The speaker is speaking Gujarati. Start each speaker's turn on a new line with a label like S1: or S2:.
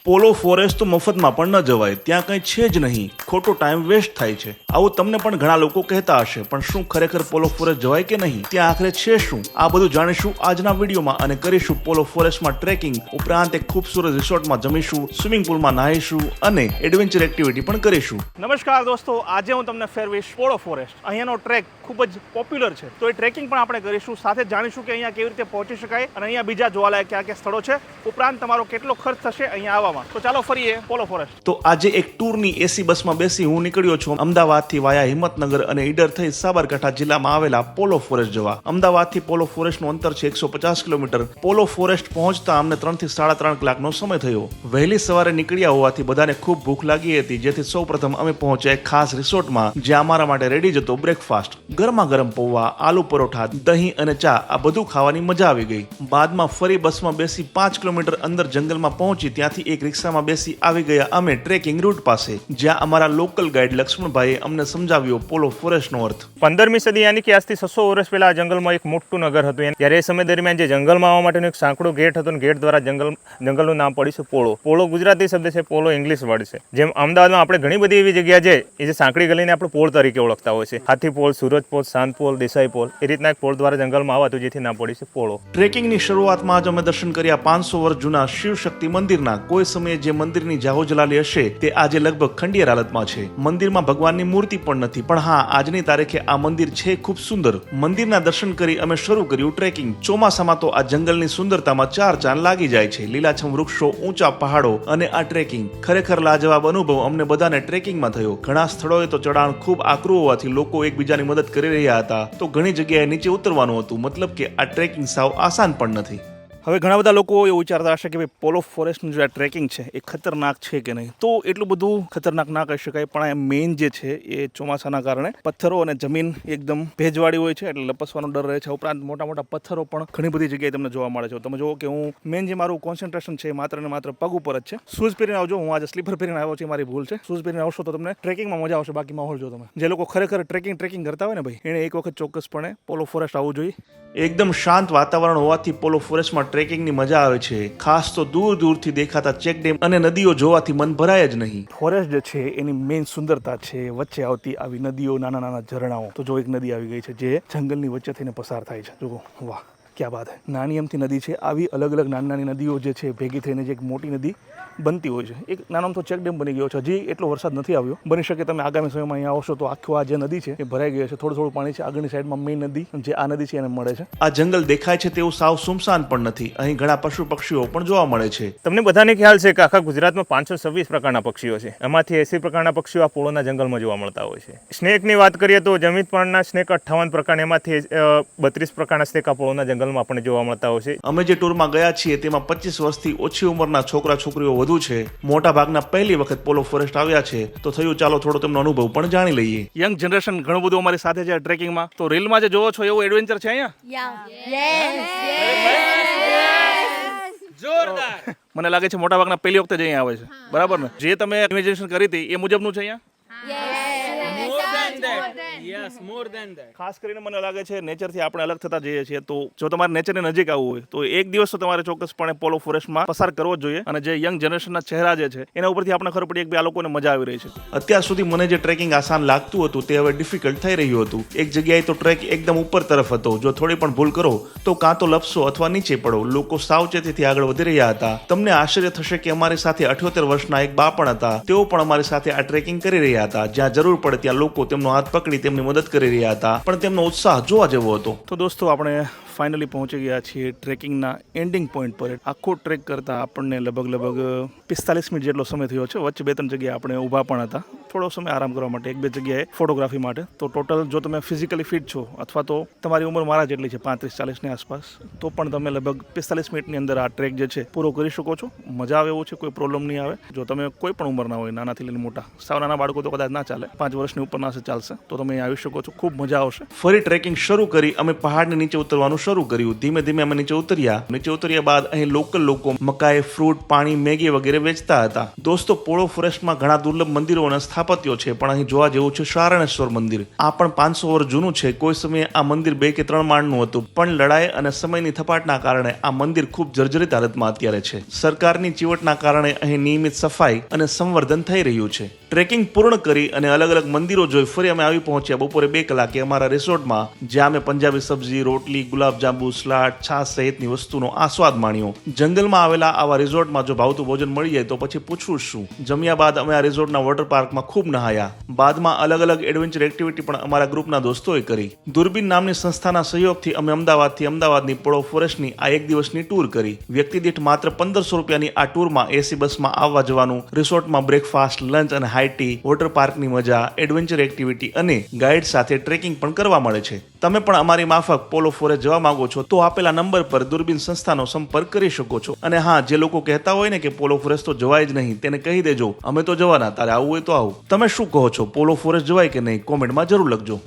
S1: પોલો ફોરેસ્ટ તો મફતમાં પણ ન જવાય, ત્યાં કંઈ છે જ નહીં, ખોટો ટાઈમ વેસ્ટ થાય છે. આવું તમને પણ ઘણા લોકો કહેતા હશે, પણ શું ખરેખર પોલો ફોરેસ્ટ જવાય કે નહીં? ત્યાં આખરે છે શું? આ બધું જાણીશું આજના વિડીયોમાં અને કરીશું પોલો ફોરેસ્ટમાં ટ્રેકિંગ, ઉપરાંત એક ખૂબસૂરત રિસોર્ટમાં જમીશું, સ્વિમિંગ પુલમાં નાહીશું અને એડવેન્ચર એક્ટિવિટી પણ કરીશું. નમસ્કાર દોસ્તો, આજે હું તમને ફેરવીશ પોલો ફોરેસ્ટ. અહીંયાનો ટ્રેક ખૂબ જ પોપ્યુલર છે, તો એ ટ્રેકિંગ પણ આપણે કરીશું, સાથે જાણીશું કે અહીંયા કેવી રીતે પહોંચી શકાય અને અહીંયા બીજા જોવાલાયક કયા કયા સ્થળો છે, ઉપરાંત તમારો કેટલો ખર્ચ થશે અહીંયા આવવામાં. તો ચાલો ફરીએ પોલો ફોરેસ્ટ. તો આજે એક ટૂરની એસી બસમાં બેસી હું નીકળ્યો છું અમદાવાદથી વાયા હિંમતનગર અને ઈડર થઈ સાબરકાંઠા જિલ્લામાં આવેલા પોલો ફોરેસ્ટ જવા. અમદાવાદથી પોલો ફોરેસ્ટનું અંતર છે 150 કિલોમીટર. પોલો ફોરેસ્ટ પહોંચતા અમને 3 થી 3.5 કલાકનો સમય થયો. વહેલી સવારે નીકળ્યા હોવાથી બધાને ખૂબ ભૂખ લાગી હતી, જેથી સૌપ્રથમ અમે પહોંચ્યા એક ખાસ રિસોર્ટમાં, જ્યાં અમારા માટે રેડી જ હતો બ્રેકફાસ્ટ. ગરમા ગરમ પૌવા, આલુ પરોઠા, દહીં અને ચા, આ બધું ખાવાની મજા આવી ગઈ. બાદમાં ફરી બસમાં બેસી 5 કિલોમીટર અંદર જંગલમાં પહોંચી ત્યાંથી એક રિક્ષામાં બેસી આવી ગયા અમે ટ્રેકિંગ રૂટ પાસે, જ્યાં અમારા લોકલ ગાઈડ લક્ષ્મણભાઈએ અમને સમજાવ્યો પોલો ફોરેસ્ટનો અર્થ.
S2: 15મી સદી યાની કે આજથી 600 વર્ષ પહેલા આ જંગલમાં એક મોટું નગર હતું. ત્યારે એ સમય દરમિયાન જે જંગલમાં આવવા માટેનો એક સાંકડો ગેટ હતો, ગેટ દ્વારા જંગલનું નામ પડ્યું છે પોળો. પોળો ગુજરાતી શબ્દ છે, પોલો ઇંગ્લિશ વર્ડ છે. જેમ અમદાવાદમાં આપણે ઘણી બધી એવી જગ્યા છે એ જે સાંકડી ગલીને આપણે પોળ તરીકે ઓળખતા હોય છે. હાથી પોળ, સુરજ પોળ, શાંત પોળ, દેસાઈ પોળ, એ રીતના એક પોળ દ્વારા જંગલમાં આવતું, જેથી નામ પડ્યું છે પોળો.
S1: ટ્રેકિંગની શરૂઆતમાં જ અમે દર્શન કર્યા 500 વર્ષ જૂના શિવ શક્તિ મંદિરના. કોઈ સમયે જે મંદિરની જાહો જલાલી હશે તે આજે લગભગ ખંડિયાર હાલતમાં છે. મંદિરમાં ભગવાનની મૂર્તિ પણ નથી, પણ હા, આજની તારીખે આ મંદિર છે ખૂબ સુંદર. મંદિરના દર્શન કરી અમે શરૂ કર્યું ટ્રેકિંગ. ચોમાસામાં તો આ જંગલની સુંદરતામાં 4 ચાંદ લાગી જાય છે. લીલાછમ વૃક્ષો, ઊંચા પહાડો અને આ ટ્રેકિંગ, ખરેખર લાજવાબ અનુભવ અમને બધાને ટ્રેકિંગમાં થયો. ઘણા સ્થળોએ તો ચઢાણ ખૂબ આકરું હોવાથી લોકો એકબીજાની મદદ કરી રહ્યા હતા, તો ઘણી જગ્યાએ નીચે ઉતરવાનું હતું. મતલબ કે આ ટ્રેકિંગ સાવ આસાન પણ નથી. હવે ઘણા બધા લોકો એવું વિચારતા હશે કે ભાઈ પોલો ફોરેસ્ટનું જે આ ટ્રેકિંગ છે એ ખતરનાક છે કે નહીં. તો એટલું બધું ખતરનાક ના કહી શકાય, પણ આ મેઇન જે છે એ ચોમાસાના કારણે પથ્થરો અને જમીન એકદમ ભેજવાળી હોય છે, એટલે લપસવાનો ડર રહે છે. ઉપરાંત મોટા મોટા પથ્થરો પણ ઘણી બધી જગ્યાએ તમને જોવા મળે છે. તમે જુઓ કે હું મેઇન જે મારું કોન્સન્ટ્રેશન છે એ માત્ર ને માત્ર પગ ઉપર જ છે. શૂઝ પહેરીને આવજો. હું આજે સ્લીપર પહેરીને આવ્યો છું, મારી ભૂલ છે. શૂઝ પહેરીને આવશો તો તમને ટ્રેકિંગમાં મજા આવશે. બાકી માહોલ જો તમે જે લોકો ખરેખર ટ્રેકિંગ કરતા હોય ને ભાઈ, એને એક વખત ચોક્કસપણે પોલો ફોરેસ્ટ આવવું જોઈએ. એકદમ શાંત વાતાવરણ હોવાથી પોલો ફોરેસ્ટમાં ટ્રેકિંગની મજા આવે છે. ખાસ તો દૂર દૂરથી દેખાતા ચેકડેમ અને નદીઓ જોવાથી મન ભરાય જ નહીં. ફોરેસ્ટ જે છે એની મેઇન સુંદરતા છે વચ્ચે આવતી આવી નદીઓ, નાના નાના ઝરણાઓ. તો જો એક નદી આવી ગઈ છે જે જંગલની વચ્ચે થઈને પસાર થાય છે. જો વાહ, ક્યાં બાત હે. નાની અમથી નદી છે. આવી અલગ અલગ નાની નાની નદીઓ જે છે ભેગી થઈને જે એક મોટી નદી બનતી હોય છે. એક નાનો તો ચેકડેમ બની ગયો છે. હજી એટલો વરસાદ નથી આવ્યો. બની શકે તમે આગામી સમયમાં અહીંયા આવશો તો આખું આ જે નદી છે એ ભરાઈ ગઈ છે. થોડું થોડું પાણી છે. આગળની સાઈડમાં મેઇન નદી જે આ નદી છે એને મળે છે. આ જંગલ દેખાય છે તેવું સાવ સુમસાન પણ નથી. અહીં ઘણા પશુ પક્ષીઓ પણ જોવા મળે છે.
S2: તમને બધાને ખ્યાલ છે કે આખા ગુજરાતમાં 526 પ્રકારના પક્ષીઓ છે. એમાંથી 80 પ્રકારના પક્ષીઓ આ પોળોના જંગલમાં જોવા મળતા હોય છે. સ્નેકની વાત કરીએ તો જમીન પરના સ્નેક 58 પ્રકાર, એમાંથી 32 પ્રકારના સ્નેક આ પોળોના જંગલમાં આપણને જોવા મળતા હોય છે.
S1: અમે જે ટૂરમાં ગયા છીએ તેમાં 25 વર્ષથી ઓછી ઉંમરના છોકરા છોકરીઓ વધુ છે. મોટા ભાગના પહેલી વખત પોલો ફોરેસ્ટ આવ્યા છે, તો થયું ચાલો થોડો તેમનો અનુભવ પણ જાણી લઈએ. યંગ જનરેશન ઘણું બધું અમારી સાથે છે ટ્રેકિંગમાં. તો રીલમાં જે જોવો છો એવું એડવેન્ચર છે અહીંયા. જોરદાર. મને લાગે છે મોટા ભાગના પહેલી વખત જ અહીંયા આવે છે, બરાબર ને? જે તમે ઇમેજિનેશન કરી હતી એ મુજબનું છે અહીંયા. ખાસ કરીને મને લાગે છે નેચરથી આપણે અલગ થતા જઈએ છીએ, તો જો તમારે નેચરની નજીક આવવું હોય તો એક દિવસ તો તમારે ચોક્કસપણે પોલો ફોરેસ્ટમાં પસાર કરવો જ જોઈએ. અને જે યંગ જનરેશનના ચહેરા જે છે એના ઉપરથી આપણે ખબર પડી કે આ લોકોને મજા આવી રહી છે. અત્યાર સુધી મને જે ટ્રેકિંગ આસાન લાગતું હતું તે હવે ડિફિકલ્ટ થઈ રહ્યું હતું. એક જગ્યાએ તો ટ્રેક એકદમ ઉપર તરફ હતો. જો થોડી પણ ભૂલ કરો તો કાં તો લપસો અથવા નીચે પડો. લોકો સાવચેતીથી આગળ વધી રહ્યા હતા. તમને આશ્ચર્ય થશે કે અમારી સાથે 78 વર્ષના એક બા પણ હતા. તેઓ પણ અમારી સાથે આ ટ્રેકિંગ કરી રહ્યા હતા. જ્યાં જરૂર પડે ત્યાં લોકો તેમનો હાથ પકડી તેમની મદદ કરી રહ્યા હતા, પણ તેમનો ઉત્સાહ જોવા જેવો હતો. તો દોસ્તો, આપણે ફાઇનલી પહોંચી ગયા છીએ ટ્રેકિંગના એન્ડિંગ પોઈન્ટ પર. આખો ટ્રેક કરતા આપણને લગભગ 45 મિનિટ જેટલો સમય થયો છે. વચ્ચે 2-3 જગ્યાએ આપણે ઊભા પણ હતા થોડો સમય આરામ કરવા માટે, 1-2 જગ્યાએ ફોટોગ્રાફી માટે. તો ટોટલ જો તમે ફિઝિકલી ફિટ છો અથવા તો તમારી ઉંમર મારા જેટલી છે 35-40 ની આસપાસ, તો પણ તમે લગભગ 45 મિનિટની અંદર આ ટ્રેક જે છે પૂરો કરી શકો છો. મજા આવે એવું છે, કોઈ પ્રોબ્લેમ નહીં આવે. જો તમે કોઈ પણ ઉંમરના હોય, નાનાથી લઈને મોટા, સાવ નાના બાળકો તો કદાચ ના ચાલે, 5 વર્ષની ઉપરના ચાલશે, તો તમે અહીં આવી શકો છો. ખૂબ મજા આવશે. ફરી ટ્રેકિંગ શરૂ કરી અમે પહાડની નીચે ઉતરવાનું શરૂ કર્યું. ધીમે ધીમે અમે નીચે ઉતર્યા બાદ અહીં લોકલ લોકો મકાઈ, ફ્રૂટ, પાણી, મેગી વગેરે વેચતા હતા. દોસ્તો, પોળો ફોરેસ્ટમાં ઘણા દુર્લભ મંદિરો અને સ્થાપત્યો છે, પણ અહીં જોવા જેવું છે શારણેશ્વર મંદિર. આ પણ 500 વર્ષ જૂનું છે. કોઈ સમયે આ મંદિર 2 કે 3 માળનું હતું, પણ લડાઈ અને સમયની થપાટના કારણે આ મંદિર ખૂબ જર્જરિત હાલતમાં અત્યારે છે. સરકારની ચીવટના કારણે અહીં નિયમિત સફાઈ અને સંવર્ધન થઈ રહ્યું છે. ટ્રેકિંગ પૂર્ણ કરી અને અલગ અલગ મંદિરો જોઈ ફરી અમે આવી પહોંચ્યા બપોરે 2 કલાકે અમારા રિસોર્ટમાં, જ્યાં અમે પંજાબી સબ્જી, રોટલી, ગુલાબજાંબુ, સલાડ, છાશ સહિતની વસ્તુનો આસ્વાદ માણ્યો. જંગલમાં આવેલા આવા રિસોર્ટમાં જો ભાવતું ભોજન મળી જાય તો પછી પૂછવું શું. જમ્યા બાદ અમે આ રિસોર્ટના વોટર પાર્કમાં ખૂબ નહાયા. બાદમાં અલગ અલગ એડવેન્ચર એક્ટિવિટી પણ અમારા ગ્રુપના દોસ્તોએ કરી. દૂરબીન નામની સંસ્થાના સહયોગથી અમે અમદાવાદની પોળો ફોરેસ્ટની આ 1 દિવસની ટૂર કરી. વ્યક્તિ દીઠ માત્ર 1500 રૂપિયાની આ ટૂરમાં એસી બસમાં આવવા જવાનું, રિસોર્ટમાં બ્રેકફાસ્ટ, લંચ અને હાઈ ટી, વોટર પાર્કની મજા, એડવેન્ચર એક્ટિવિટી અને ગાઈડ સાથે ટ્રેકિંગ પણ કરવા મળે છે. તમે પણ અમારી માફક પોલો ફોરેસ્ટ જવા માંગો છો તો આપેલા નંબર પર દૂરબીન સંસ્થાનો સંપર્ક કરી શકો છો. અને હા, જે લોકો કહેતા હોય ને કે પોલો ફોરેસ્ટ તો જવાય જ નહીં, તેને કહી દેજો અમે તો જવાના, તારે આવવું હોય તો આવું. તમે શું કહો છો, પોલો ફોરેસ્ટ જવાય કે નહીં? કોમેન્ટમાં જરૂર લખજો.